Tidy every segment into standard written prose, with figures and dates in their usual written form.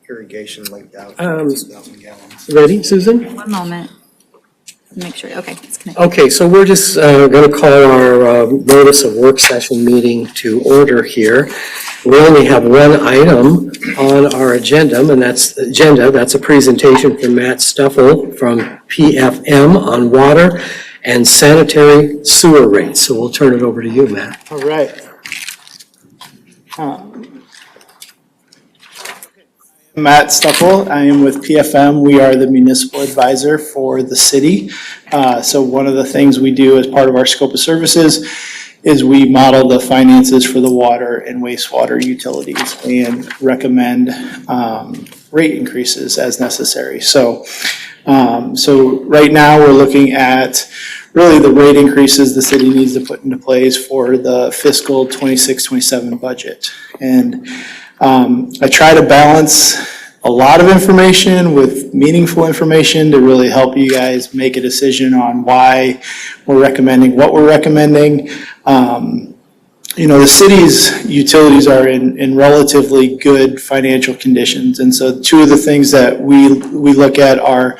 irrigation linked out 2,000 gallons. Ready, Susan? One moment. Make sure, okay, it's connected. Okay, so we're just going to call our notice of work session meeting to order here. We only have one item on our agenda, and that's a presentation from Matt Stuffel from PFM on water and sanitary sewer rates. So we'll turn it over to you, Matt. All right. Matt Stuffel. I am with PFM. We are the municipal advisor for the city. So one of the things we do as part of our scope of services is we model the finances for the water and wastewater utilities and recommend rate increases as necessary. So right now we're looking at really the rate increases the city needs to put into place for the fiscal 26-27 budget. And I try to balance a lot of information with meaningful information to really help you guys make a decision on why we're recommending what we're recommending. The city's utilities are in relatively good financial conditions. And so two of the things that we look at are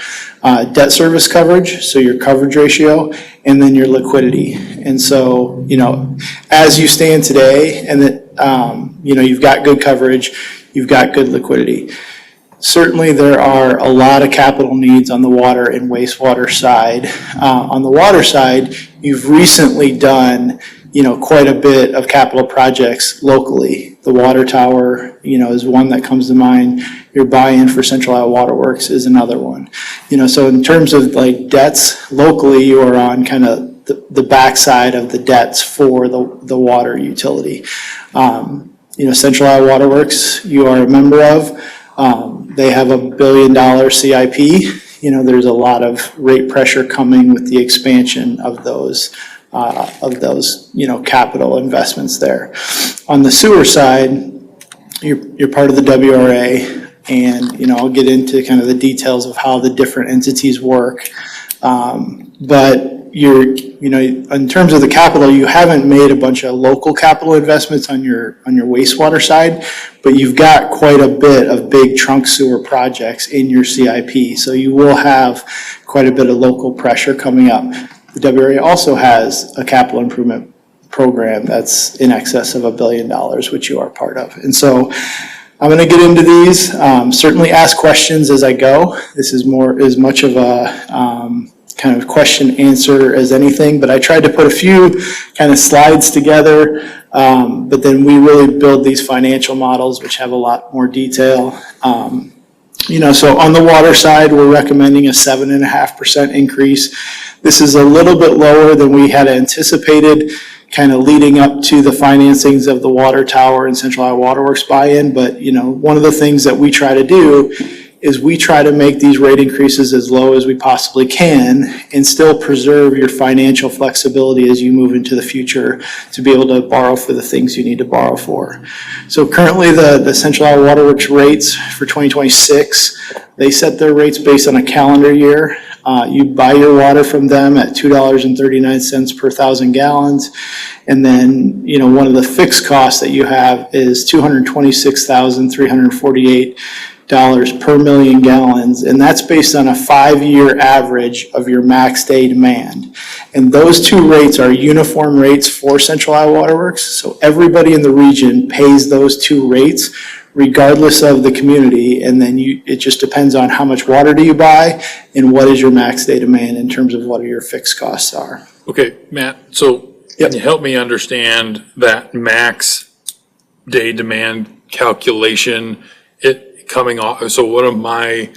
debt service coverage, so your coverage ratio, and then your liquidity. And so, as you stand today and that, you've got good coverage, you've got good liquidity. Certainly there are a lot of capital needs on the water and wastewater side. On the water side, you've recently done quite a bit of capital projects locally. The water tower, is one that comes to mind. Your buy-in for Central Iowa Water Works is another one. So in terms of like debts locally, you are on kind of the backside of the debts for the water utility. Central Iowa Water Works, you are a member of. They have $1 billion CIP. There's a lot of rate pressure coming with the expansion of those capital investments there. On the sewer side, you're part of the WRA, and I'll get into kind of the details of how the different entities work. But in terms of the capital, you haven't made a bunch of local capital investments on your wastewater side, but you've got quite a bit of big trunk sewer projects in your CIP. So you will have quite a bit of local pressure coming up. The WRA also has a capital improvement program that's in excess of $1 billion, which you are part of. And so I'm going to get into these. Certainly ask questions as I go. This is as much of a kind of question answer as anything, but I tried to put a few kind of slides together, but then we really build these financial models which have a lot more detail. So on the water side, we're recommending a 7.5% increase. This is a little bit lower than we had anticipated kind of leading up to the financings of the water tower and Central Iowa Water Works buy-in, but one of the things that we try to do is we try to make these rate increases as low as we possibly can and still preserve your financial flexibility as you move into the future to be able to borrow for the things you need to borrow for. So currently the Central Iowa Water Works rates for 2026, they set their rates based on a calendar year. You buy your water from them at $2.39 per 1,000 gallons. And then, one of the fixed costs that you have is $226,348 per million gallons, and that's based on a 5-year average of your max day demand. And those two rates are uniform rates for Central Iowa Water Works, so everybody in the region pays those two rates regardless of the community, and then it just depends on how much water do you buy and what is your max day demand in terms of what your fixed costs are. Okay, Matt, so can you help me understand that max day demand calculation? Coming off, so one of my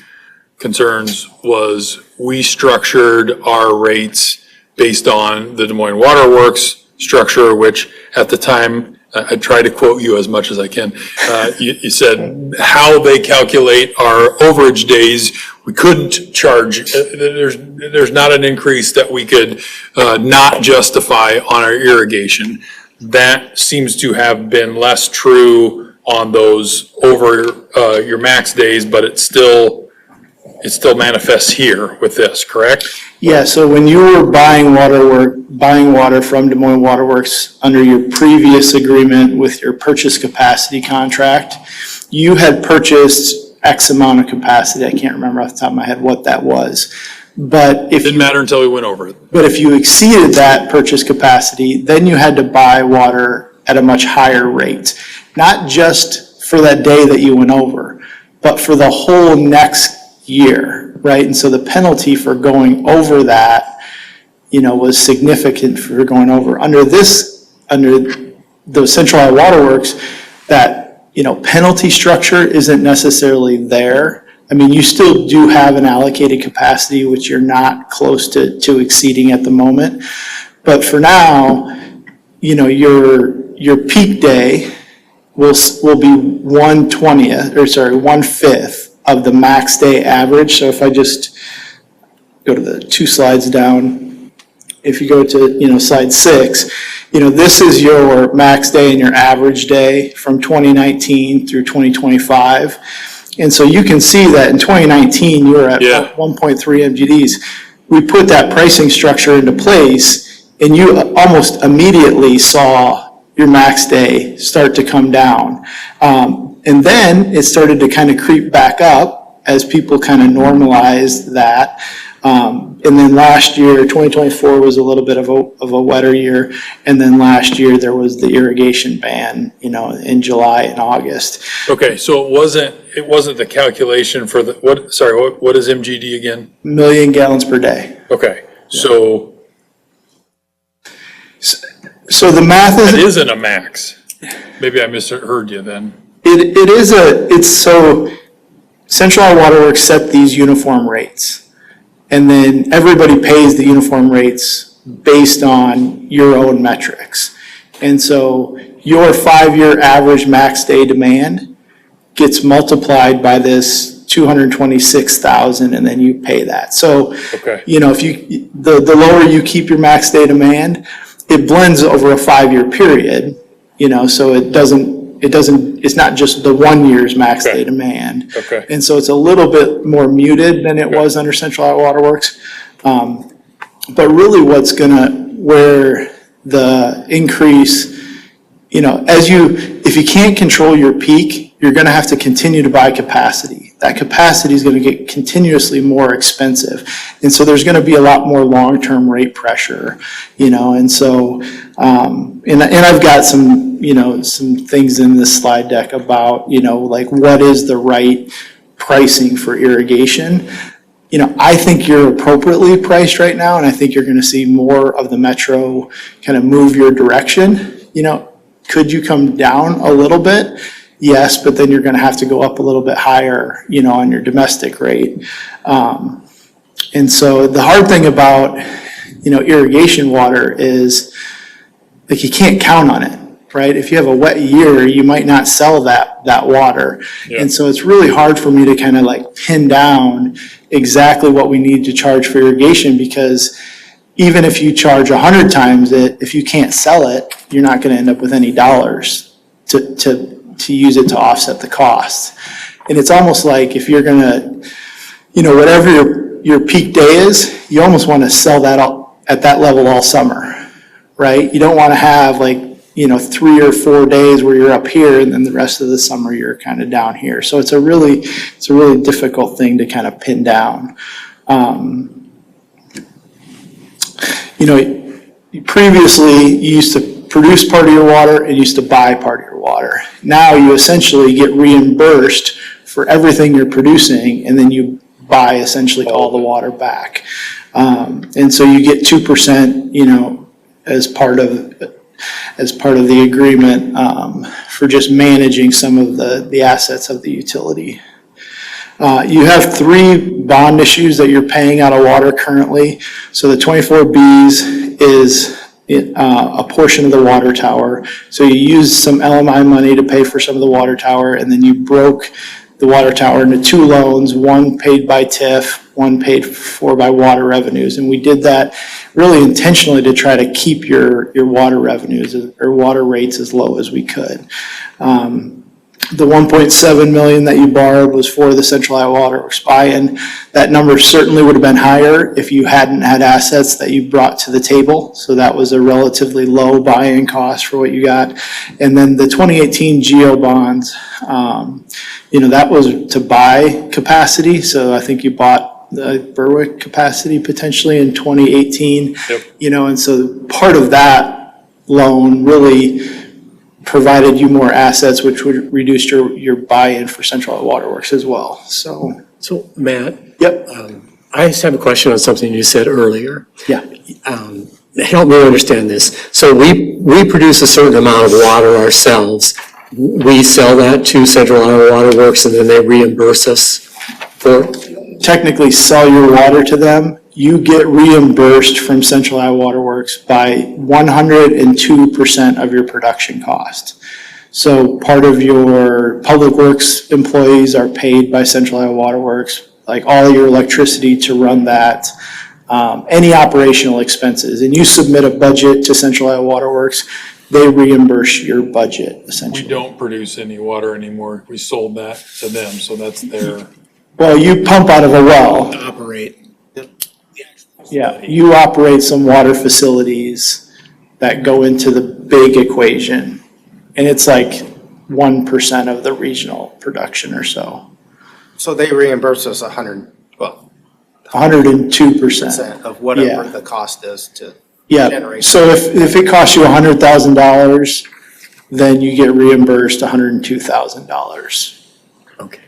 concerns was we structured our rates based on the Des Moines Water Works structure, which at the time, I try to quote you as much as I can. You said how they calculate our overage days, we couldn't charge, there's not an increase that we could not justify on our irrigation. That seems to have been less true on those over your max days, but it still manifests here with this, correct? Yeah, so when you were buying water from Des Moines Water Works under your previous agreement with your purchase capacity contract, you had purchased X amount of capacity. I can't remember off the top of my head what that was. But if Didn't matter until we went over it. But if you exceeded that purchase capacity, then you had to buy water at a much higher rate. Not just for that day that you went over, but for the whole next year, right? And so the penalty for going over that, was significant for going over. Under the Central Iowa Waterworks, that, penalty structure isn't necessarily there. I mean, you still do have an allocated capacity, which you're not close to exceeding at the moment. But for now, your peak day will be 1/5 of the max day average. So if I just go to the 2 slides down, if you go to, slide 6, this is your max day and your average day from 2019 through 2025. And so you can see that in 2019, you were at 1.3 MGDs. We put that pricing structure into place, and you almost immediately saw your max day start to come down. And then it started to kind of creep back up as people kind of normalized that. And then last year, 2024 was a little bit of a wetter year. And then last year there was the irrigation ban, in July and August. Okay, so it wasn't the calculation for what is MGD again? Million gallons per day. Okay, so the math it isn't a max. Maybe I misheard you then. So Central Iowa Waterworks set these uniform rates. And then everybody pays the uniform rates based on your own metrics. And so your 5-year average max day demand gets multiplied by this 226,000, and then you pay that. So, Okay. if the lower you keep your max day demand, it blends over a 5-year period, so it's not just the 1 year's max day demand. Okay. And so it's a little bit more muted than it was under Central Iowa Waterworks. But really where the increase, if you can't control your peak, you're gonna have to continue to buy capacity. That capacity is gonna get continuously more expensive. And so there's gonna be a lot more long-term rate pressure, and so, and I've got some things in this slide deck about, like what is the right pricing for irrigation. I think you're appropriately priced right now, and I think you're gonna see more of the metro kind of move your direction. Could you come down a little bit? Yes, but then you're gonna have to go up a little bit higher, on your domestic rate. And so the hard thing about, irrigation water is, like, you can't count on it, right? If you have a wet year, you might not sell that water. Yeah. And so it's really hard for me to kind of like pin down exactly what we need to charge for irrigation, because even if you charge 100 times it, if you can't sell it, you're not gonna end up with any dollars to use it to offset the costs. And it's almost like if you're gonna, whatever your peak day is, you almost wanna sell that at that level all summer, right? You don't wanna have 3 or 4 days where you're up here and then the rest of the summer you're kind of down here. So it's a really difficult thing to kind of pin down. Previously you used to produce part of your water and used to buy part of your water. Now you essentially get reimbursed for everything you're producing, and then you buy essentially all the water back. And so you get 2%, as part of the agreement, for just managing some of the assets of the utility. You have 3 bond issues that you're paying out of water currently. So the 24Bs is a portion of the water tower. So you used some LMI money to pay for some of the water tower, and then you broke the water tower into 2 loans, one paid by TIF, one paid for by water revenues. And we did that really intentionally to try to keep your water revenues or water rates as low as we could. The 1.7 million that you borrowed was for the Central Iowa Water Works buy-in. That number certainly would have been higher if you hadn't had assets that you brought to the table. So that was a relatively low buy-in cost for what you got. And then the 2018 GEO bonds, that was to buy capacity. So I think you bought the Berwick capacity potentially in 2018. Yep. And so part of that loan really provided you more assets, which would reduce your buy-in for Central Iowa Water Works as well, so. So, Matt, Yep. I just have a question on something you said earlier. Yeah. Help me understand this. So we produce a certain amount of water ourselves. We sell that to Central Iowa Water Works, and then they reimburse us for it? Technically sell your water to them, you get reimbursed from Central Iowa Water Works by 102% of your production cost. So part of your public works employees are paid by Central Iowa Water Works, like all your electricity to run that, any operational expenses. And you submit a budget to Central Iowa Water Works, they reimburse your budget essentially. We don't produce any water anymore. We sold that to them, so that's their. Well, you pump out of a well. Operate. Yeah, you operate some water facilities that go into the big equation. And it's like 1% of the regional production or so. So they reimburse us 102%. of whatever Yeah. the cost is to Yeah, generate. so if it costs you $100,000, then you get reimbursed $102,000. Okay.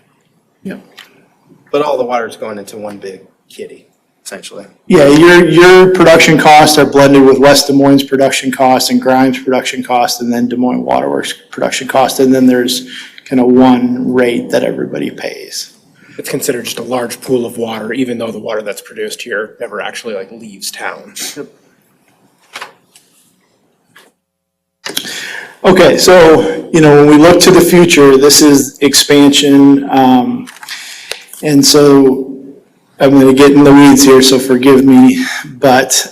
But all the water's going into one big kitty, essentially. Yeah, your production costs are blended with West Des Moines' production costs and Grimes' production costs, and then Des Moines Water Works' production cost, and then there's kind of one rate that everybody pays. It's considered just a large pool of water, even though the water that's produced here never actually leaves town. Okay, so, when we look to the future, this is expansion, and so I'm gonna get in the weeds here, so forgive me, but,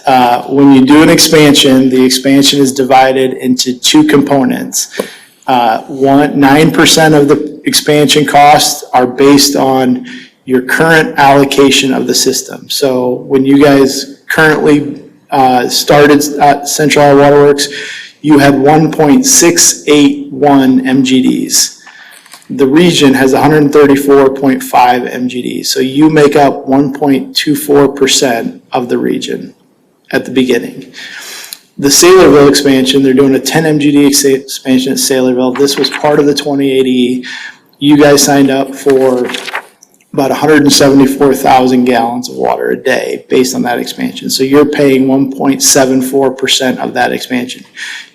when you do an expansion, the expansion is divided into two components. 9% of the expansion costs are based on your current allocation of the system. So when you guys currently, started at Central Iowa Water Works, you had 1.681 MGDs. The region has 134.5 MGDs, so you make up 1.24% of the region at the beginning. The Saylorville expansion, they're doing a 10 MGD expansion at Saylorville. This was part of the 2080. You guys signed up for about 174,000 gallons of water a day based on that expansion. So you're paying 1.74% of that expansion.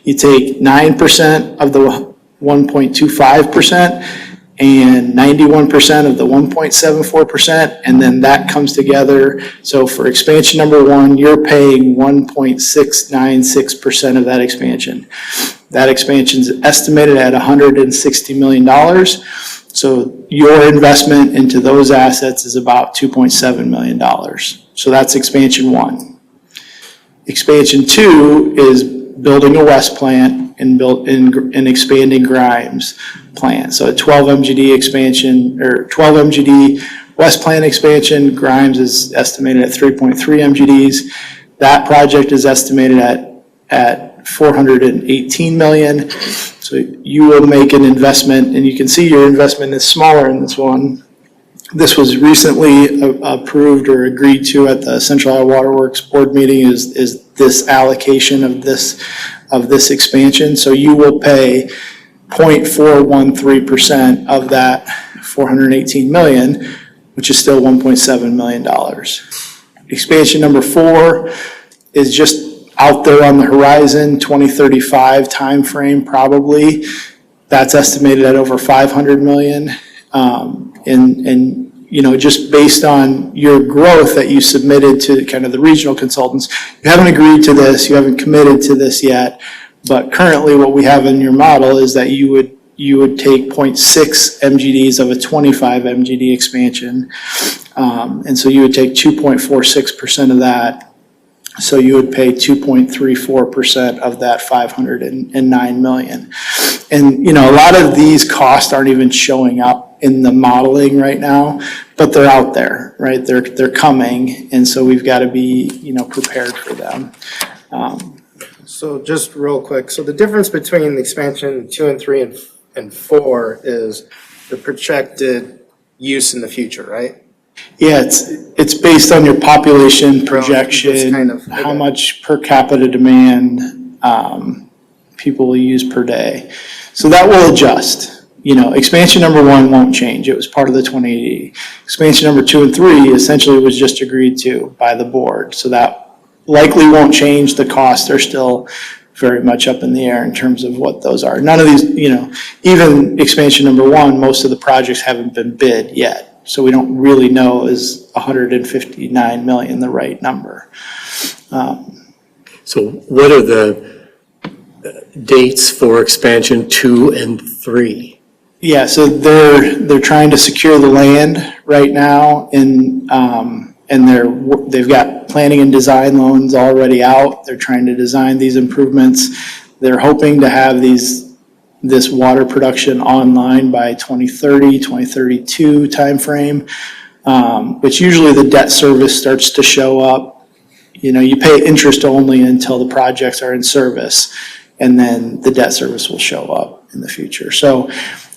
You take 9% of the 1.25% and 91% of the 1.74%, and then that comes together. So for expansion number one, you're paying 1.696% of that expansion. That expansion is estimated at $160 million. So your investment into those assets is about $2.7 million. So that's expansion one. Expansion two is building a west plant and expanding Grimes plant. So a 12 MGD expansion, or 12 MGD west plant expansion, Grimes is estimated at 3.3 MGDs. That project is estimated at $418 million. So you will make an investment, and you can see your investment is smaller in this one. This was recently approved or agreed to at the Central Iowa Water Works board meeting, is this allocation of this expansion. So you will pay 0.413% of that 418 million, which is still $1.7 million. Expansion number 4 is just out there on the horizon, 2035 timeframe probably. That's estimated at over 500 million. Just based on your growth that you submitted to kind of the regional consultants, you haven't agreed to this, you haven't committed to this yet, but currently what we have in your model is that you would take 0.6 MGDs of a 25 MGD expansion. And so you would take 2.46% of that, So you would pay 2.34% of that 509 million. And, a lot of these costs aren't even showing up in the modeling right now, but they're out there, right? They're coming, and so we've got to be, prepared for them. So just real quick, so the difference between the expansion 2 and 3 and 4 is the projected use in the future, right? Yeah, it's based on your population projection, kind of- how much per capita demand people will use per day. So that will adjust. Expansion number 1 won't change. It was part of the 2080. Expansion number 2 and 3 essentially was just agreed to by the board. So that likely won't change. The costs are still very much up in the air in terms of what those are. None of these, even expansion number 1, most of the projects haven't been bid yet. So we don't really know, is 159 million the right number. So what are the dates for expansion 2 and 3? Yeah, so they're trying to secure the land right now, and they've got planning and design loans already out. They're trying to design these improvements. They're hoping to have this water production online by 2030, 2032 timeframe, which usually the debt service starts to show up. You pay interest only until the projects are in service, and then the debt service will show up in the future. So,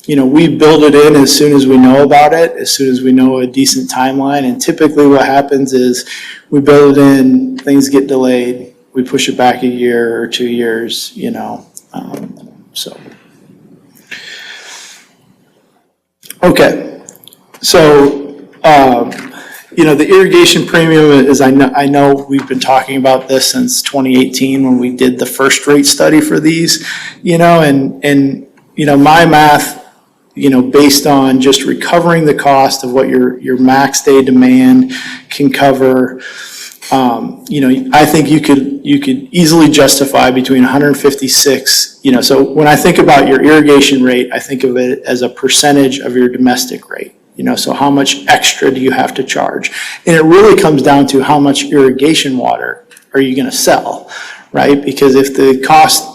we build it in as soon as we know about it, as soon as we know a decent timeline. And typically what happens is we build it in, things get delayed, we push it back a year or 2 years, so. Okay, so, the irrigation premium is, I know we've been talking about this since 2018 when we did the first rate study for these, and my math, based on just recovering the cost of what your max day demand can cover, I think you could easily justify between 156, so when I think about your irrigation rate, I think of it as a percentage of your domestic rate. So how much extra do you have to charge? And it really comes down to how much irrigation water are you going to sell, right? Because if the costs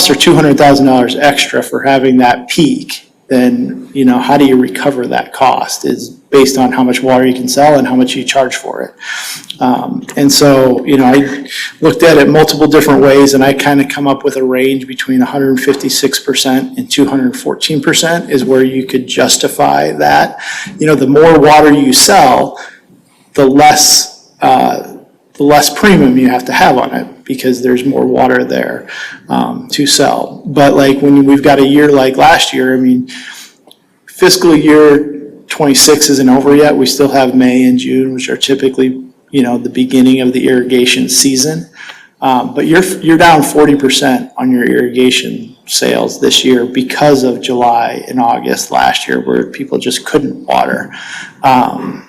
are $200,000 extra for having that peak, then, how do you recover that cost is based on how much water you can sell and how much you charge for it. And so, I looked at it multiple different ways, and I kind of come up with a range between 156% and 214% is where you could justify that. The more water you sell, the less premium you have to have on it, because there's more water there to sell. But like when we've got a year like last year, fiscal year 26 isn't over yet. We still have May and June, which are typically, the beginning of the irrigation season. But you're down 40% on your irrigation sales this year because of July and August last year where people just couldn't water. But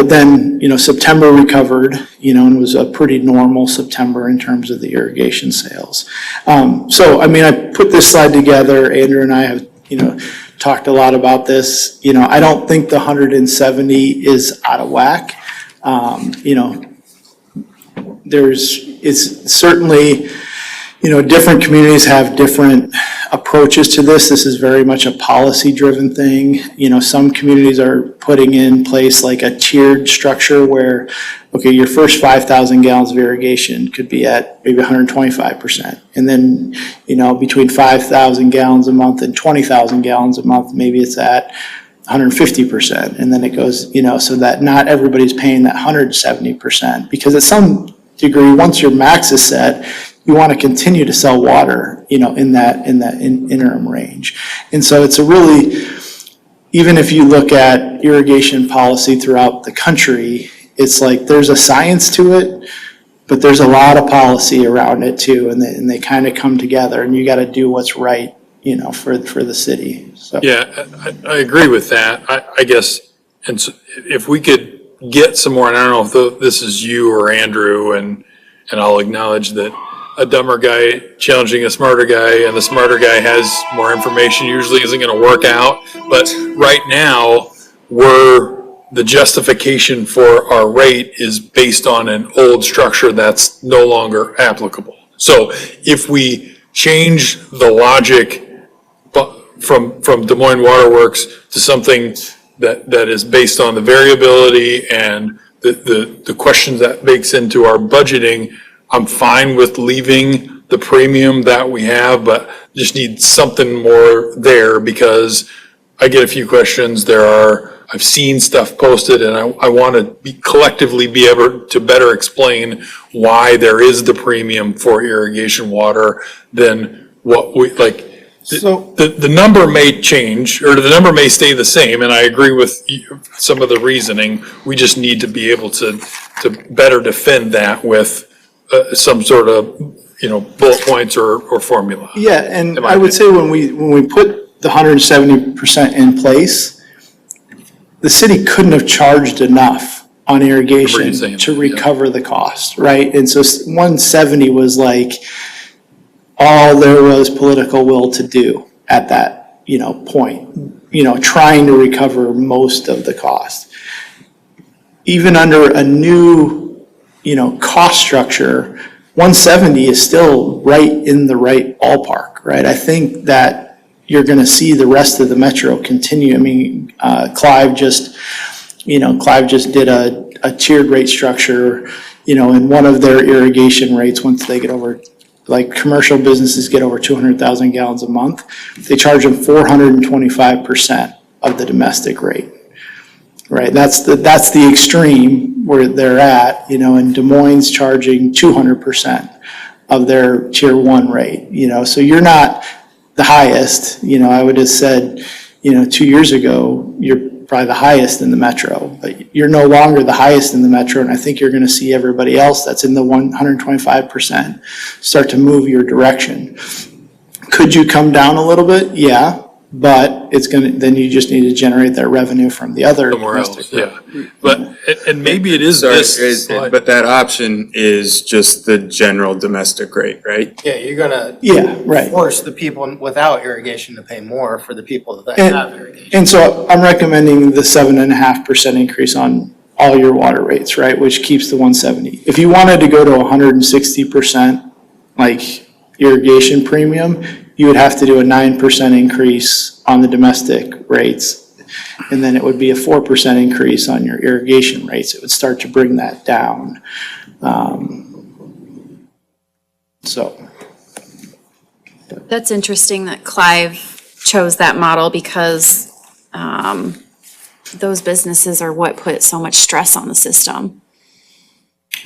then, September recovered, and was a pretty normal September in terms of the irrigation sales. I put this slide together. Andrew and I have, talked a lot about this. I don't think the 170 is out of whack. It's certainly, different communities have different approaches to this. This is very much a policy-driven thing. Some communities are putting in place like a tiered structure where, okay, your first 5,000 gallons of irrigation could be at maybe 125%. And then, between 5,000 gallons a month and 20,000 gallons a month, maybe it's at 150%. And then it goes, so that not everybody's paying that 170%, because at some degree, once your max is set, you want to continue to sell water, in that interim range. And so it's a really, even if you look at irrigation policy throughout the country, it's like there's a science to it, but there's a lot of policy around it too, and they kind of come together, and you got to do what's right, for the city. So. Yeah, I agree with that. I guess, and so if we could get some more, and I don't know if this is you or Andrew, and I'll acknowledge that a dumber guy challenging a smarter guy, and the smarter guy has more information, usually isn't going to work out. But right now, we're the justification for our rate is based on an old structure that's no longer applicable. So if we change the logic from Des Moines Waterworks to something that is based on the variability and the questions that bakes into our budgeting, I'm fine with leaving the premium that we have, but just need something more there because I get a few questions. I've seen stuff posted and I want to collectively be able to better explain why there is the premium for irrigation water than what we, like, So- the number may change or the number may stay the same. And I agree with some of the reasoning. We just need to be able to better defend that with some sort of, bullet points or formula. Yeah, and In my I would say opinion. when we put the 170% in place, the city couldn't have charged enough on irrigation saying to that, yeah. recover the cost, right? And so 170 was like all there was political will to do at that, point, trying to recover most of the cost. Even under a new, cost structure, 170 is still right in the right ballpark, right? I think that you're gonna see the rest of the metro continue. I mean, Clive just did a tiered rate structure, in one of their irrigation rates, once they get over, like, commercial businesses get over 200,000 gallons a month, they charge them 425% of the domestic rate. Right, that's the extreme where they're at, and Des Moines charging 200% of their tier 1 rate, so you're not the highest, I would have said, 2 years ago, you're probably the highest in the metro, but you're no longer the highest in the metro, and I think you're gonna see everybody else that's in the 125% start to move your direction. Could you come down a little bit? Yeah. But then you just need to generate that revenue from the other Somewhere else, domestic. yeah. But, and maybe it is Sorry, this. but that option is just the general domestic rate, right? Yeah, you're gonna Yeah, right. force the people without irrigation to pay more for the people that have irrigation. And so I'm recommending the 7.5% increase on all your water rates, right, which keeps the 170. If you wanted to go to 160%, like irrigation premium, you would have to do a 9% increase on the domestic rates. And then it would be a 4% increase on your irrigation rates. It would start to bring that down. So. That's interesting that Clive chose that model because those businesses are what put so much stress on the system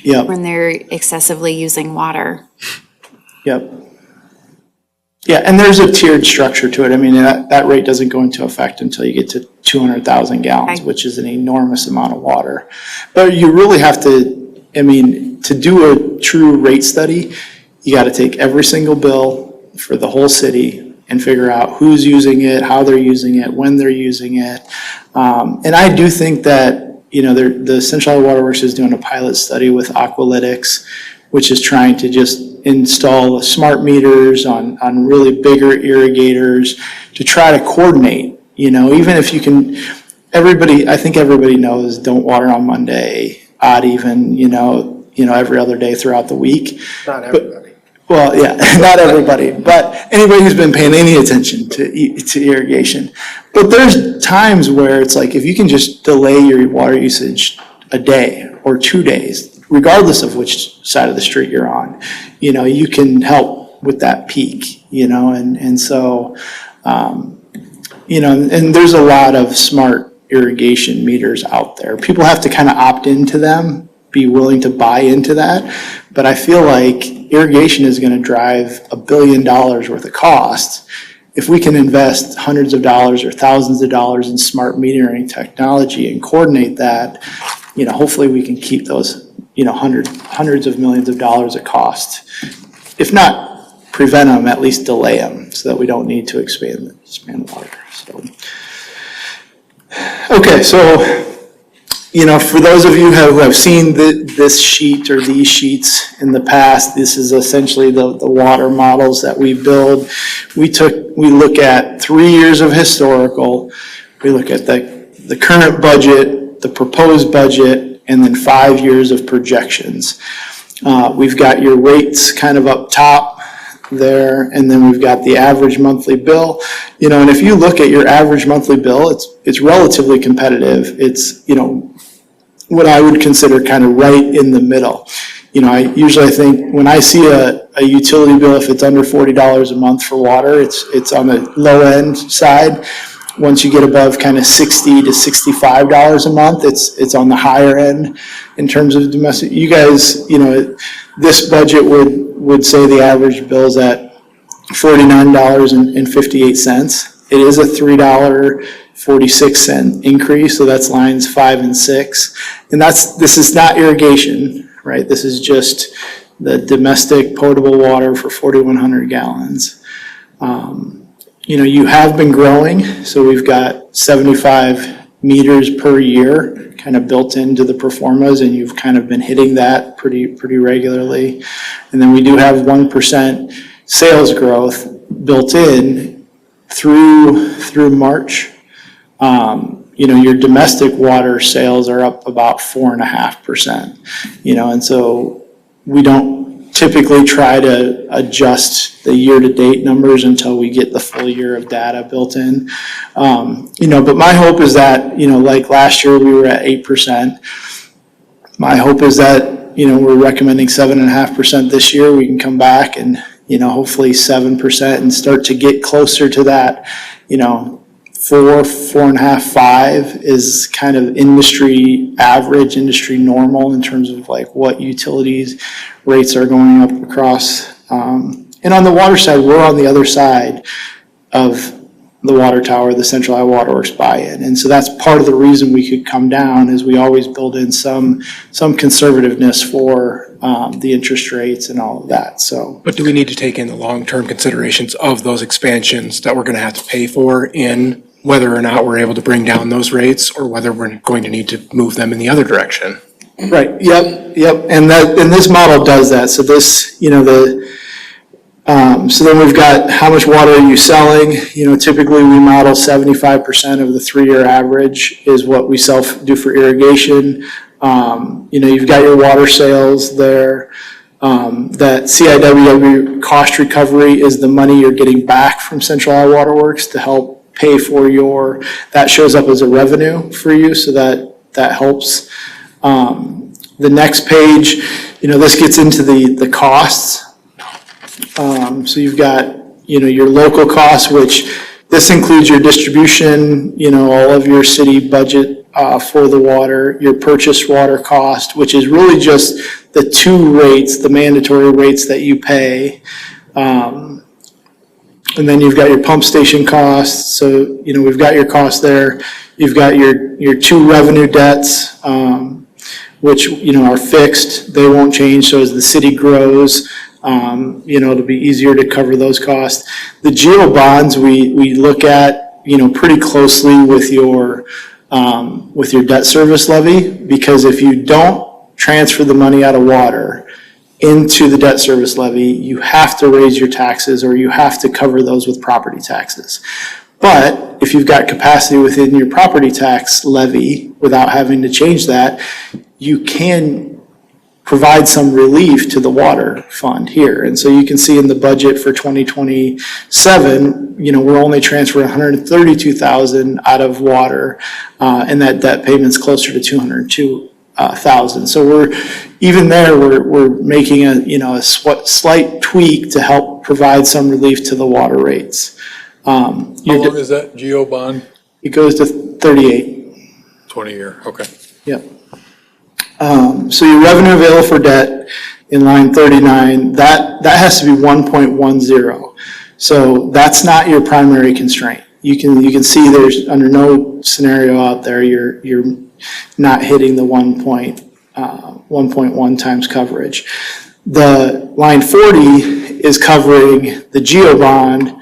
Yep, when they're excessively using water. yep. Yeah, and there's a tiered structure to it. I mean, that rate doesn't go into effect until you get to 200,000 gallons, Okay. which is an enormous amount of water. But you really have to, to do a true rate study, you gotta take every single bill for the whole city and figure out who's using it, how they're using it, when they're using it. And I do think that, the Central Iowa Waterworks is doing a pilot study with Aqualytics, which is trying to just install smart meters on really bigger irrigators to try to coordinate, even if you can, I think everybody knows, don't water on Monday, odd even, every other day throughout the week. Not everybody. Well, yeah, not everybody, but anybody who's been paying any attention to irrigation. But there's times where it's like, if you can just delay your water usage a day or 2 days, regardless of which side of the street you're on, you can help with that peak, and so, and there's a lot of smart irrigation meters out there. People have to kind of opt into them, be willing to buy into that, but I feel like irrigation is going to drive $1 billion worth of costs. If we can invest hundreds of dollars or thousands of dollars in smart metering technology and coordinate that, hopefully we can keep those, hundreds of millions of dollars of cost. If not prevent them, at least delay them so that we don't need to expand water, so. Okay, so, for those of you who have seen this sheet or these sheets in the past, this is essentially the water models that we build. We look at 3 years of historical, we look at the current budget, the proposed budget and then 5 years of projections. We've got your rates kind of up top there, and then we've got the average monthly bill. And if you look at your average monthly bill, it's relatively competitive. It's, what I would consider kind of right in the middle. I usually think when I see a utility bill, if it's under $40 a month for water, it's on the low end side. Once you get above kind of $60 to $65 a month, it's on the higher end in terms of domestic. You guys, this budget would say the average bill's at $49.58. It is a $3.46 increase, so that's lines 5 and 6. And this is not irrigation, right? This is just the domestic potable water for 4,100 gallons. You have been growing, so we've got 75 meters per year kind of built into the performas, and you've kind of been hitting that pretty regularly. And then we do have 1% sales growth built in through March. Your domestic water sales are up about 4.5%, and so we don't typically try to adjust the year-to-date numbers until we get the full year of data built in. But my hope is that, like last year we were at 8%. My hope is that, we're recommending 7.5% this year. We can come back and, hopefully 7% and start to get closer to that, 4.5, 5 is kind of industry average, industry normal in terms of like what utilities rates are going up across. And on the water side, we're on the other side of the water tower, the Central Iowa Water Works buy-in. And so that's part of the reason we could come down is we always build in some conservativeness for the interest rates and all of that, so. But do we need to take in the long-term considerations of those expansions that we're gonna have to pay for in whether or not we're able to bring down those rates or whether we're going to need to move them in the other direction? Right, yep. And this model does that. So this, so then we've got how much water are you selling? Typically we model 75% of the 3-year average is what we do for irrigation. You've got your water sales there. That CIWW cost recovery is the money you're getting back from Central Iowa Water Works to help pay for that shows up as a revenue for you, so that helps. The next page, this gets into the costs. So you've got, your local costs, which this includes your distribution, all of your city budget for the water, your purchased water cost, which is really just the 2 rates, the mandatory rates that you pay. And then you've got your pump station costs. So, we've got your costs there. You've got your 2 revenue debts, which, are fixed. They won't change. So as the city grows, it'll be easier to cover those costs. The GEO bonds we look at, pretty closely with your debt service levy, because if you don't transfer the money out of water into the debt service levy, you have to raise your taxes or you have to cover those with property taxes. But if you've got capacity within your property tax levy without having to change that, you can provide some relief to the water fund here. And so you can see in the budget for 2027, we're only transferring $132,000 out of water, and that debt payment's closer to $202,000. So we're making a slight tweak to help provide some relief to the water rates. How long is that GEO bond? It goes to 38. 20-year, okay. Yep. So your revenue available for debt in line 39, that has to be 1.10. So that's not your primary constraint. You can see there's under no scenario out there you're not hitting the 1.1 times coverage. The line 40 is covering the GEO bond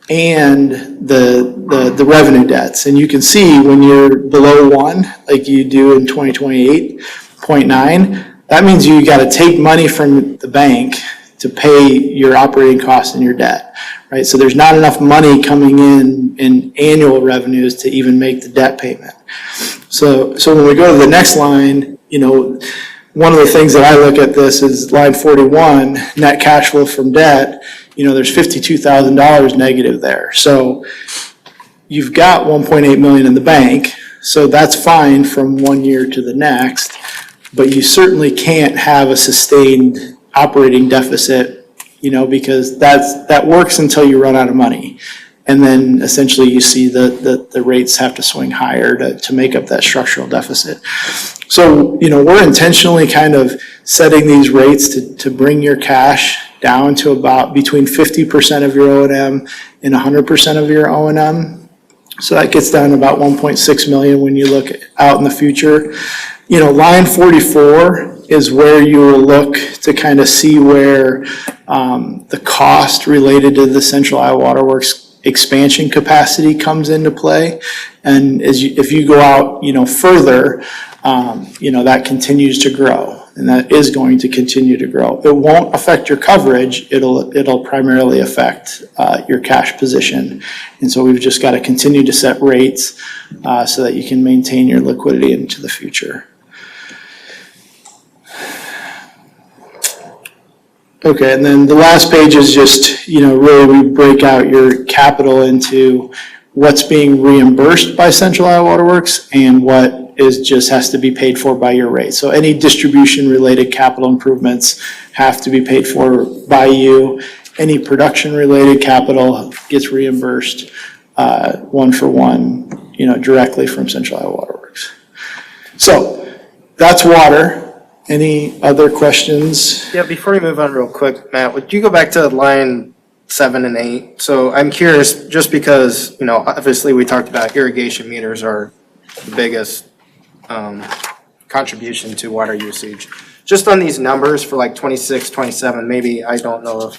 and the revenue debts. And you can see when you're below 1, like you do in 2028.9, that means you got to take money from the bank to pay your operating costs and your debt, right? So there's not enough money coming in annual revenues to even make the debt payment. So when we go to the next line, one of the things that I look at this is line 41, net cash flow from debt. There's $52,000 negative there. So you've got 1.8 million in the bank, so that's fine from one year to the next, but you certainly can't have a sustained operating deficit, because that works until you run out of money. And then essentially you see the rates have to swing higher to make up that structural deficit. So, we're intentionally kind of setting these rates to bring your cash down to about between 50% of your O&M and 100% of your O&M. So that gets down to about 1.6 million when you look out in the future. Line 44 is where you will look to kind of see where the cost related to the Central Iowa Water Works expansion capacity comes into play. And if you go out, further, that continues to grow, and that is going to continue to grow. It won't affect your coverage. It'll primarily affect your cash position. And so we've just got to continue to set rates so that you can maintain your liquidity into the future. Okay, and then the last page is just, really we break out your capital into what's being reimbursed by Central Iowa Water Works and what just has to be paid for by your rate. So any distribution-related capital improvements have to be paid for by you. Any production-related capital gets reimbursed one for one, directly from Central Iowa Water Works. So that's water. Any other questions? Yeah, before we move on real quick, Matt, would you go back to line 7 and 8? So I'm curious, just because, obviously we talked about irrigation meters are the biggest contribution to water usage. Just on these numbers for like 26, 27, maybe, I don't know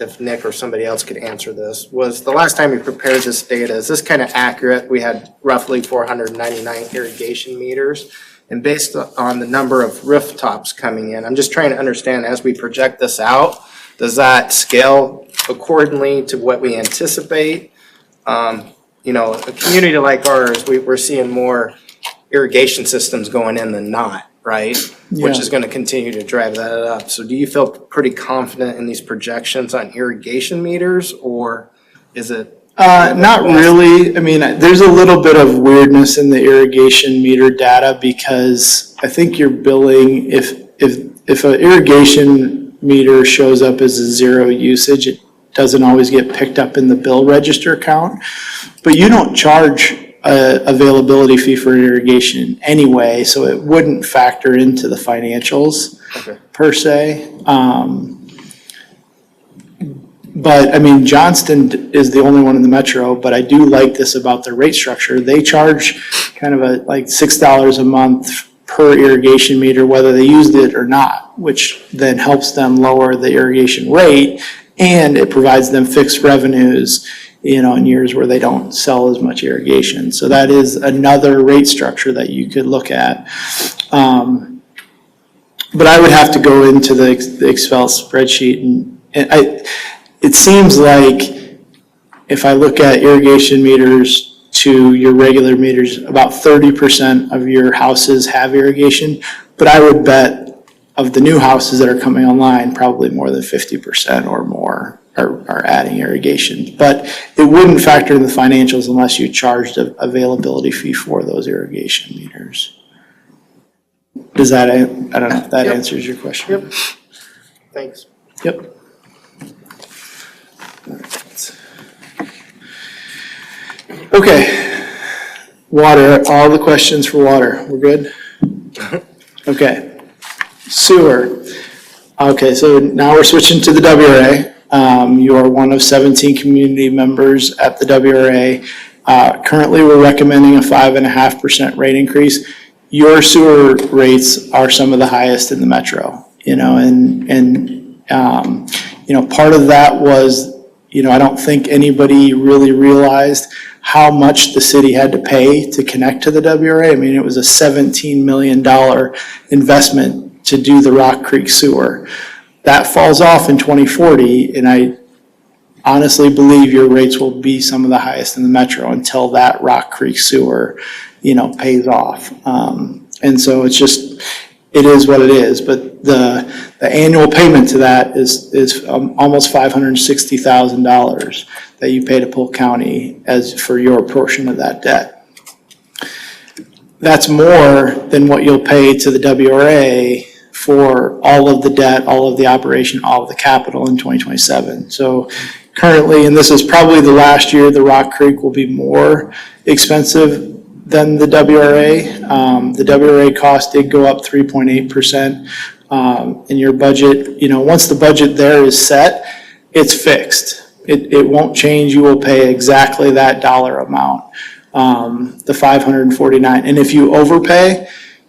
if Nick or somebody else could answer this. Was the last time you prepared this data, is this kind of accurate? We had roughly 499 irrigation meters. And based on the number of rooftops coming in, I'm just trying to understand, as we project this out, does that scale accordingly to what we anticipate? A community like ours, we're seeing more irrigation systems going in than not, right? Yeah. Which is going to continue to drive that up. So do you feel pretty confident in these projections on irrigation meters, or is it? Not really. I mean, there's a little bit of weirdness in the irrigation meter data because I think you're billing, if an irrigation meter shows up as a zero usage, it doesn't always get picked up in the bill register count. But you don't charge a availability fee for irrigation anyway, so it wouldn't factor into the financials per se. But I mean, Johnston is the only one in the metro, but I do like this about their rate structure. They charge kind of like $6 a month per irrigation meter, whether they used it or not, which then helps them lower the irrigation rate, and it provides them fixed revenues, in years where they don't sell as much irrigation. So that is another rate structure that you could look at. But I would have to go into the Excel spreadsheet and it seems like if I look at irrigation meters to your regular meters, about 30% of your houses have irrigation, but I would bet of the new houses that are coming online, probably more than 50% or more are adding irrigation. But it wouldn't factor in the financials unless you charged an availability fee for those irrigation meters. Does that, I don't know if that answers your question. Yep. Thanks. Yep. Okay, water, all the questions for water, we're good? Okay, sewer. Okay, so now we're switching to the WRA. You are one of 17 community members at the WRA. Currently, we're recommending a 5.5% rate increase. Your sewer rates are some of the highest in the metro, part of that was, I don't think anybody really realized how much the city had to pay to connect to the WRA. I mean, it was a $17 million investment to do the Rock Creek sewer. That falls off in 2040, and honestly believe your rates will be some of the highest in the metro until that Rock Creek sewer, pays off. And so it is what it is, but the annual payment to that is almost $560,000 that you pay to Polk County as for your portion of that debt. That's more than what you'll pay to the WRA for all of the debt, all of the operation, all of the capital in 2027. So currently, and this is probably the last year, the Rock Creek will be more expensive than the WRA. The WRA cost did go up 3.8%. In your budget, once the budget there is set, it's fixed. It won't change. You will pay exactly that dollar amount, the $549. And if you overpay,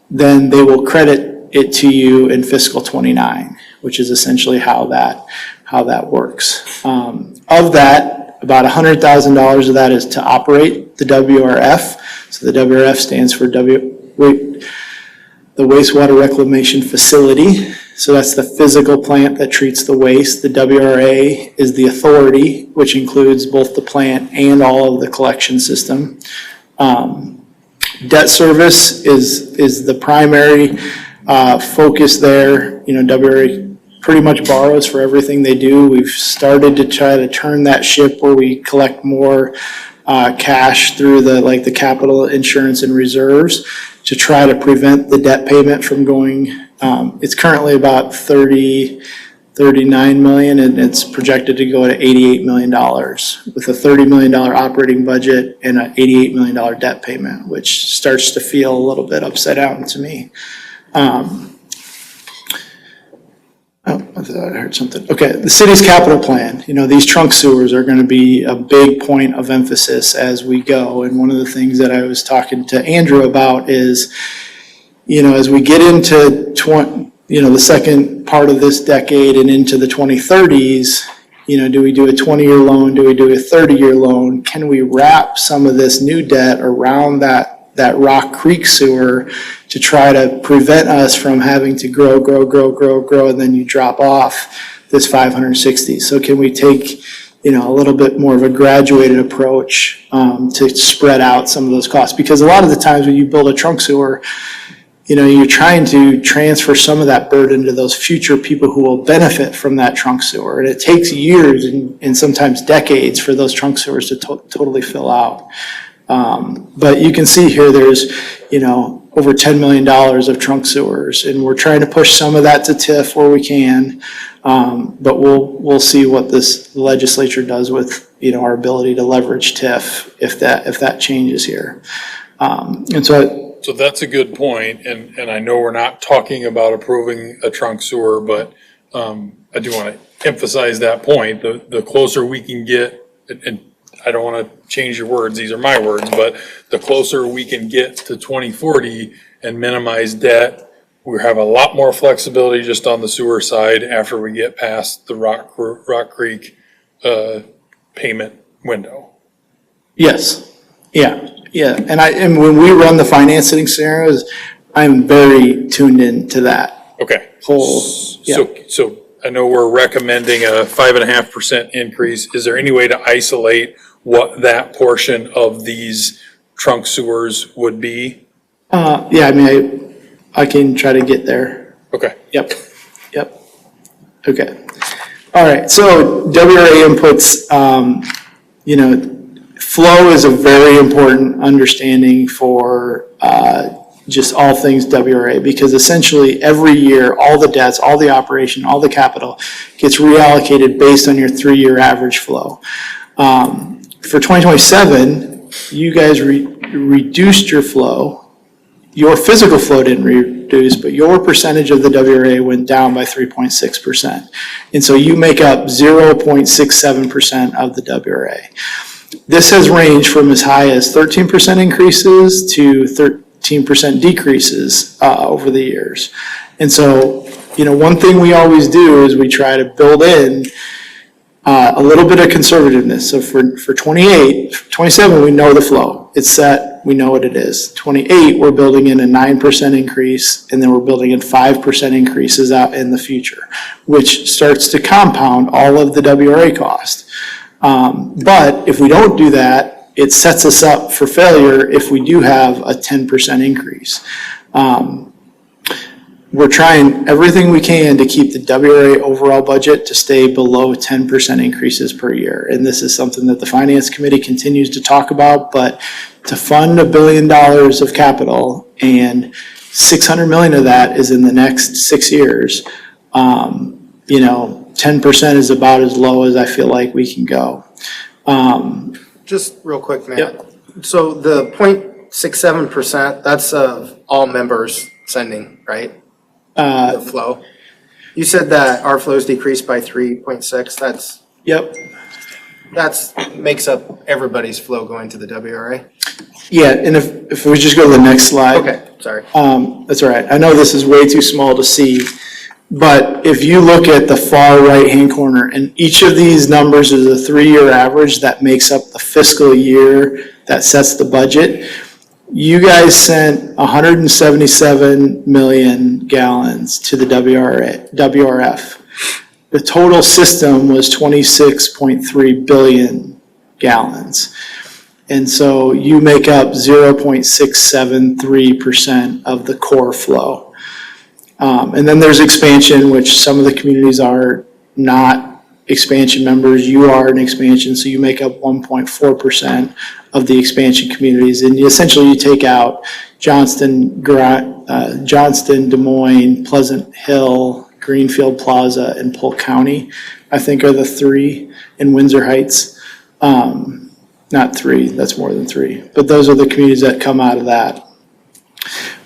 then they will credit it to you in fiscal 29, which is essentially how that works. Of that, about $100,000 of that is to operate the WRF. So the WRF stands for the Wastewater Reclamation Facility. So that's the physical plant that treats the waste. The WRA is the authority, which includes both the plant and all of the collection system. Debt service is the primary focus there. WRA pretty much borrows for everything they do. We've started to try to turn that ship where we collect more cash through the capital insurance and reserves to try to prevent the debt payment from going. It's currently about 39 million, and it's projected to go to $88 million with a $30 million operating budget and an $88 million debt payment, which starts to feel a little bit upside down to me. I thought I heard something. Okay, the city's capital plan. These trunk sewers are going to be a big point of emphasis as we go. And one of the things that I was talking to Andrew about is, as we get into the second part of this decade and into the 2030s, do we do a 20-year loan? Do we do a 30-year loan? Can we wrap some of this new debt around that Rock Creek sewer to try to prevent us from having to grow, and then you drop off this 560. So can we take, a little bit more of a graduated approach to spread out some of those costs? Because a lot of the times when you build a trunk sewer, you're trying to transfer some of that burden to those future people who will benefit from that trunk sewer. And it takes years and sometimes decades for those trunk sewers to totally fill out. But you can see here there's, over $10 million of trunk sewers, and we're trying to push some of that to TIF where we can. But we'll see what this legislature does with, our ability to leverage TIF if that changes here. So that's a good point, and I know we're not talking about approving a trunk sewer, but I do want to emphasize that point. The closer we can get, and I don't want to change your words, these are my words, but the closer we can get to 2040 and minimize debt, we have a lot more flexibility just on the sewer side after we get past the Rock Creek payment window. Yes, yeah. And when we run the financing scenarios, I'm very tuned into that Okay. whole, yeah. So I know we're recommending a 5.5% increase. Is there any way to isolate what that portion of these trunk sewers would be? I can try to get there. Okay. Yep. Okay. All right, so WRA inputs, flow is a very important understanding for just all things WRA, because essentially every year, all the debts, all the operation, all the capital gets reallocated based on your 3-year average flow. For 2027, you guys reduced your flow. Your physical flow didn't reduce, but your percentage of the WRA went down by 3.6%. And so you make up 0.67% of the WRA. This has ranged from as high as 13% increases to 13% decreases over the years. And so, one thing we always do is we try to build in a little bit of conservativeness. So for 27, we know the flow. It's set, we know what it is. 28, we're building in a 9% increase, and then we're building in 5% increases out in the future, which starts to compound all of the WRA cost. But if we don't do that, it sets us up for failure if we do have a 10% increase. We're trying everything we can to keep the WRA overall budget to stay below 10% increases per year. And this is something that the Finance Committee continues to talk about, but to fund $1 billion of capital and 600 million of that is in the next 6 years, 10% is about as low as I feel like we can go. Just real quick, Matt. Yep. So the 0.67%, that's of all members sending, right? The flow. You said that our flows decreased by 3.6. Yep. That's makes up everybody's flow going to the WRA. Yeah, and if we just go to the next slide. Okay, sorry. That's all right. I know this is way too small to see, but if you look at the far right-hand corner, and each of these numbers is a 3-year average that makes up the fiscal year that sets the budget. You guys sent 177 million gallons to the WRF. The total system was 26.3 billion gallons. And so you make up 0.673% of the core flow. And then there's expansion, which some of the communities are not expansion members. You are an expansion, so you make up 1.4% of the expansion communities. And essentially you take out Johnston, Des Moines, Pleasant Hill, Greenfield Plaza, and Polk County, I think are the 3, in Windsor Heights. Not 3, that's more than 3. But those are the communities that come out of that.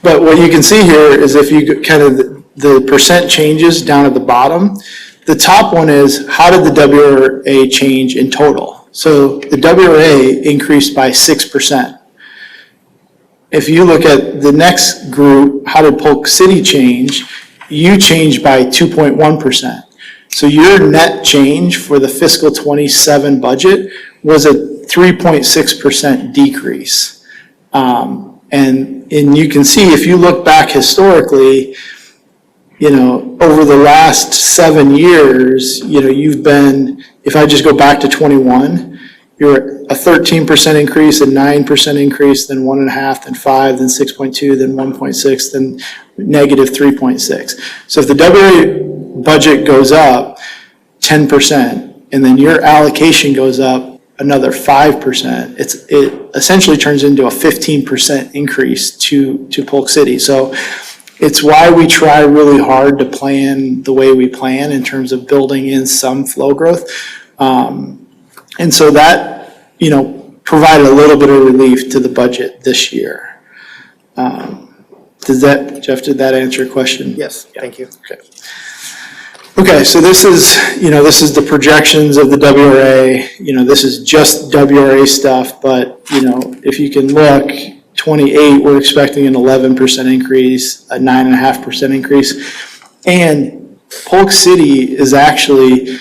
But what you can see here is if you kind of the percent changes down at the bottom, the top one is how did the WRA change in total? So the WRA increased by 6%. If you look at the next group, how did Polk City change? You changed by 2.1%. So your net change for the fiscal 27 budget was a 3.6% decrease. And you can see if you look back historically, over the last 7 years, you've been, if I just go back to 21, you're a 13% increase, a 9% increase, then 1.5, then 5, then 6.2, then 1.6, then negative 3.6. So if the WRA budget goes up 10%, and then your allocation goes up another 5%, it essentially turns into a 15% increase to Polk City. So it's why we try really hard to plan the way we plan in terms of building in some flow growth. And so that, provided a little bit of relief to the budget this year. Jeff, did that answer your question? Yes, thank you. Okay, so this is the projections of the WRA. This is just WRA stuff, but, if you can look, 28, we're expecting an 11% increase, a 9.5% increase. And Polk City is actually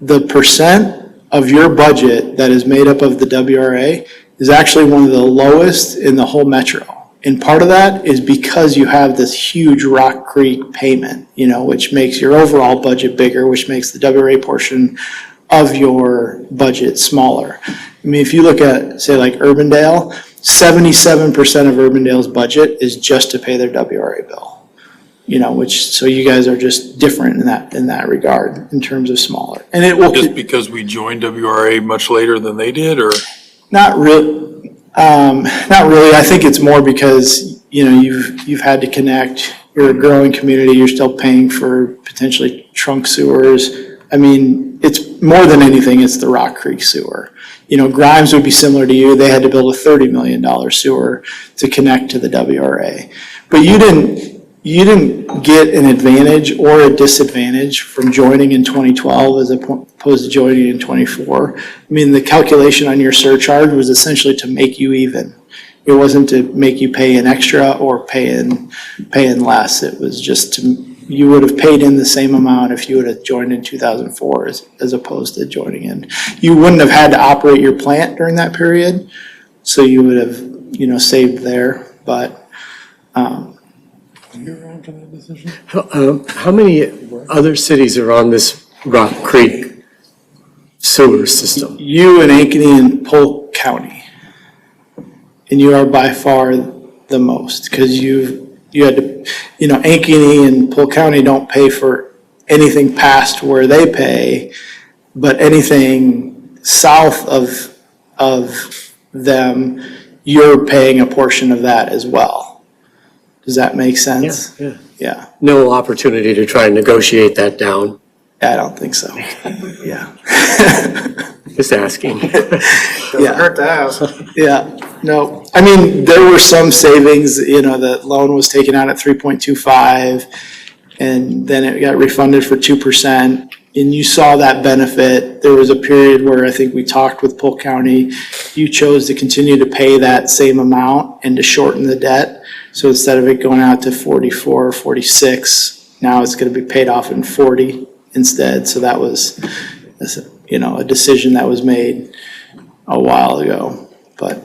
the percent of your budget that is made up of the WRA is actually one of the lowest in the whole metro. And part of that is because you have this huge Rock Creek payment, which makes your overall budget bigger, which makes the WRA portion of your budget smaller. I mean, if you look at, say, like Urbandale, 77% of Urbandale's budget is just to pay their WRA bill. So you guys are just different in that regard in terms of smaller. And it will Just because we joined WRA much later than they did, or? not really. I think it's more because you've had to connect. You're a growing community. You're still paying for potentially trunk sewers. I mean, it's more than anything. It's the Rock Creek sewer. Grimes would be similar to you. They had to build a $30 million sewer to connect to the WRA, but you didn't get an advantage or a disadvantage from joining in 2012 as opposed to joining in 24. I mean, the calculation on your surcharge was essentially to make you even. It wasn't to make you pay an extra or pay in less. It was just you would have paid in the same amount if you would have joined in 2004 as opposed to joining in. You wouldn't have had to operate your plant during that period, so you would have, saved there, but, How many other cities are on this Rock Creek sewer system. You and Ankeny and Polk County. And you are by far the most, because you had to, Ankeny and Polk County don't pay for anything past where they pay, but anything south of them, you're paying a portion of that as well. Does that make sense? Yeah. Yeah, No opportunity to try and negotiate that down. I don't think so. Yeah. Just asking. Doesn't hurt to ask. Yeah, no, I mean, there were some savings, the loan was taken out at 3.25, and then it got refunded for 2%, and you saw that benefit. There was a period where I think we talked with Polk County, you chose to continue to pay that same amount and to shorten the debt. So instead of it going out to 44 or 46, now it's gonna be paid off in 40 instead. So that was, a decision that was made a while ago, but.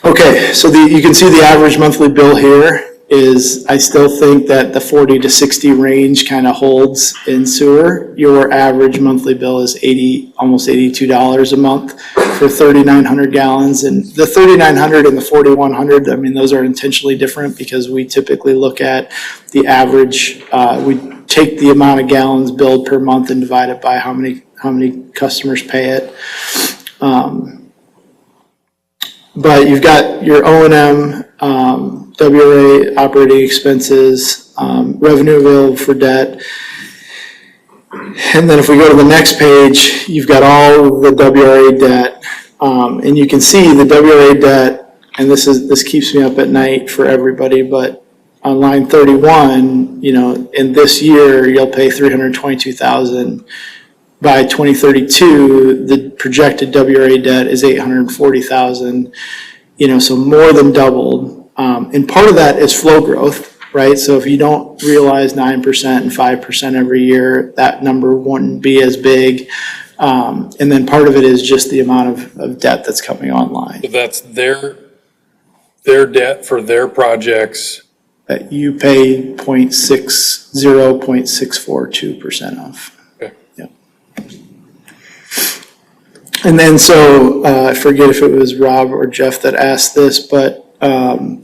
Okay, so you can see the average monthly bill here is, I still think that the 40 to 60 range kind of holds in sewer. Your average monthly bill is almost $82 a month for 3,900 gallons. And the 3,900 and the 4,100, I mean, those are intentionally different because we typically look at the average, we take the amount of gallons billed per month and divide it by how many customers pay it. But you've got your O&M, WRA operating expenses, revenue available for debt. And then if we go to the next page, you've got all the WRA debt. And you can see the WRA debt, and this keeps me up at night for everybody, but on line 31, in this year, you'll pay $322,000. By 2032, the projected WRA debt is $840,000, so more than doubled. And part of that is flow growth, right? So if you don't realize 9% and 5% every year, that number wouldn't be as big. And then part of it is just the amount of debt that's coming online. So that's their debt for their projects. That you pay 0.642% of. And then I forget if it was Rob or Jeff that asked this, but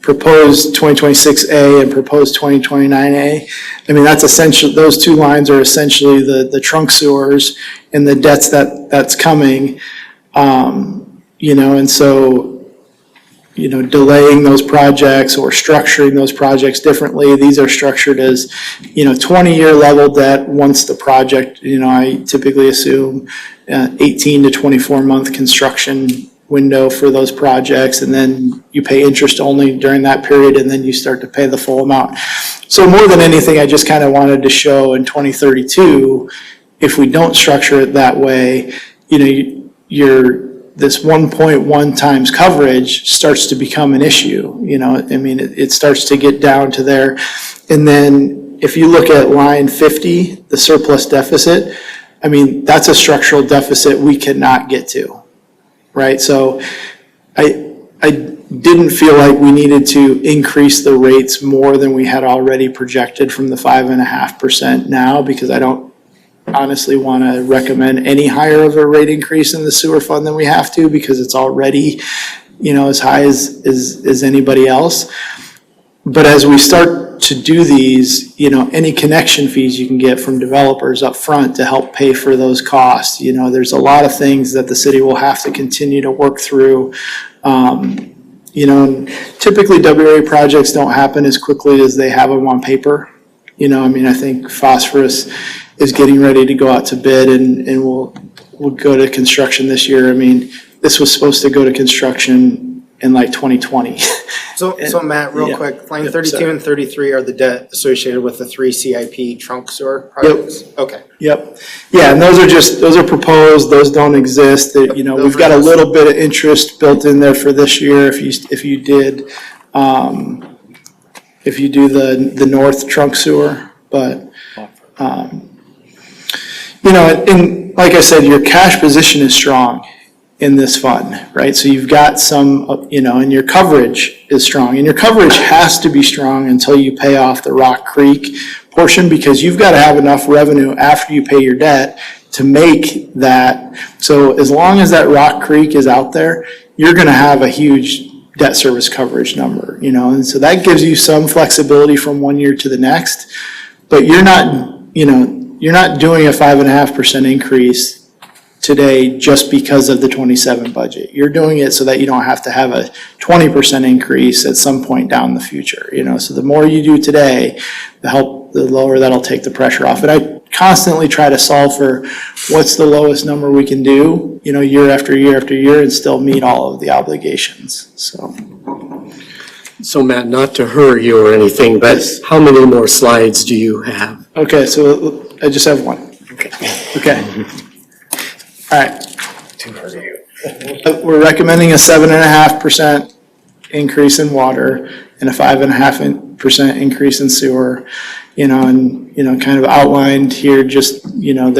proposed 2026A and proposed 2029A, I mean, that's essentially, those two lines are essentially the trunk sewers and the debts that's coming, and so, delaying those projects or structuring those projects differently. These are structured as, 20-year level debt once the project, I typically assume 18 to 24-month construction window for those projects, and then you pay interest only during that period, and then you start to pay the full amount. So more than anything, I just kind of wanted to show in 2032, if we don't structure it that way, this 1.1 times coverage starts to become an issue. It starts to get down to there. And then if you look at line 50, the surplus deficit, that's a structural deficit we cannot get to, right? So I didn't feel like we needed to increase the rates more than we had already projected from the 5.5% now, because I don't honestly want to recommend any higher of a rate increase in the sewer fund than we have to, because it's already, as high as anybody else. But as we start to do these, any connection fees you can get from developers up front to help pay for those costs, there's a lot of things that the city will have to continue to work through. Typically WRA projects don't happen as quickly as they have them on paper. I think phosphorus is getting ready to go out to bid, and we'll go to construction this year. This was supposed to go to construction in like 2020. So Matt, real quick, line 32 sorry. and 33 are the debt associated with the 3 CIP trunk sewer projects? Okay. Yep. Yeah, and those are proposed, those don't exist. We've got a little bit of interest built in there for this year if you do the north trunk sewer, but, and like I said, your cash position is strong in this fund, right? So you've got some, and your coverage is strong, and your coverage has to be strong until you pay off the Rock Creek portion because you've got to have enough revenue after you pay your debt to make that. So as long as that Rock Creek is out there, you're going to have a huge debt service coverage number, you know, and so that gives you some flexibility from one year to the next. But you're not, you know, you're not doing a 5.5% increase today just because of the 27 budget. You're doing it so that you don't have to have a 20% increase at some point down the future, you know. So the more you do today, the lower that'll take the pressure off. And I constantly try to solve for what's the lowest number we can do, you know, year after year after year and still meet all of the obligations, so. So Matt, not to hurry you or anything, but how many more slides do you have? Okay, so I just have one. Okay. All right. To hurry you. We're recommending a 7.5% increase in water and a 5.5% increase in sewer, you know, and, you know, kind of outlined here, just, you know,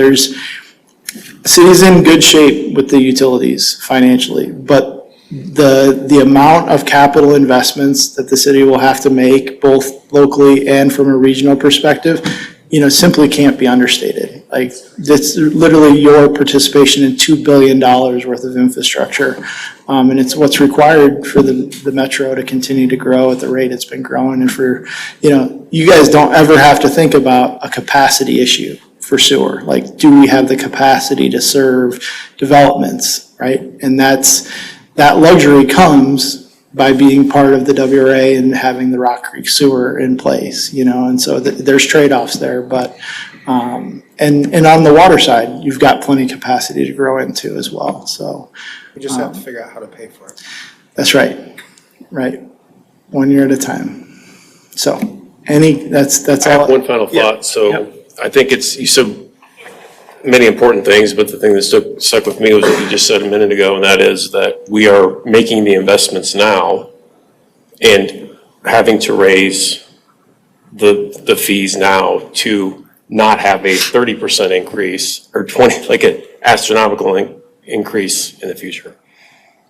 city's in good shape with the utilities financially, but the amount of capital investments that the city will have to make, both locally and from a regional perspective, you know, simply can't be understated. Like, it's literally your participation in $2 billion worth of infrastructure. And it's what's required for the metro to continue to grow at the rate it's been growing. And for, you know, you guys don't ever have to think about a capacity issue for sewer. Like, do we have the capacity to serve developments, right? And that luxury comes by being part of the WRA and having the Rock Creek sewer in place, you know, and so there's trade-offs there, but, and on the water side, you've got plenty of capacity to grow into as well, so. We just have to figure out how to pay for it. That's right, 1 year at a time. So, that's I have all. one final thought. So I think you said many important things, but the thing that stuck with me was what you just said a minute ago, and that is that we are making the investments now and having to raise the fees now to not have a 30% increase or 20, like an astronomical increase in the future.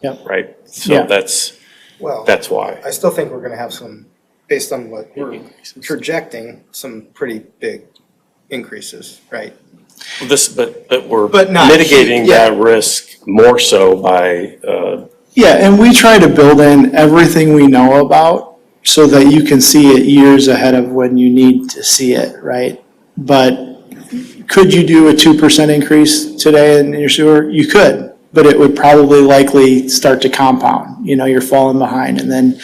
Yep. Right? So Yeah. that's why. I still think we're gonna have some, based on what we're projecting, some pretty big increases, right? But we're But not- mitigating yeah. that risk more so by, Yeah, and we try to build in everything we know about so that you can see it years ahead of when you need to see it, right? But could you do a 2% increase today in your sewer? You could, but it would probably likely start to compound. You know, you're falling behind, and then,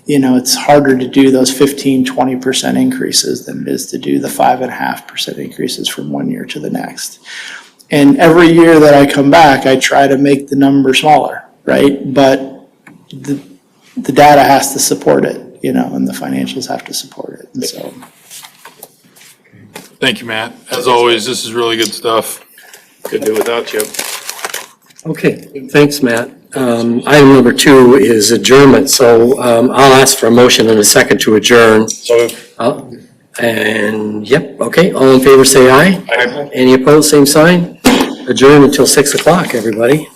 you know, it's harder to do those 15, 20% increases than it is to do the 5.5% increases from 1 year to the next. And every year that I come back, I try to make the number smaller, right? But the data has to support it, you know, and the financials have to support it, and so. Thank you, Matt. As always, this is really good stuff. could do without you. Okay, thanks, Matt. Item number 2 is adjournment, so I'll ask for a motion and a second to adjourn. So And, yep, okay, all in favor say aye. Aye. Any opposed, same sign. Adjourn until 6 o'clock, everybody.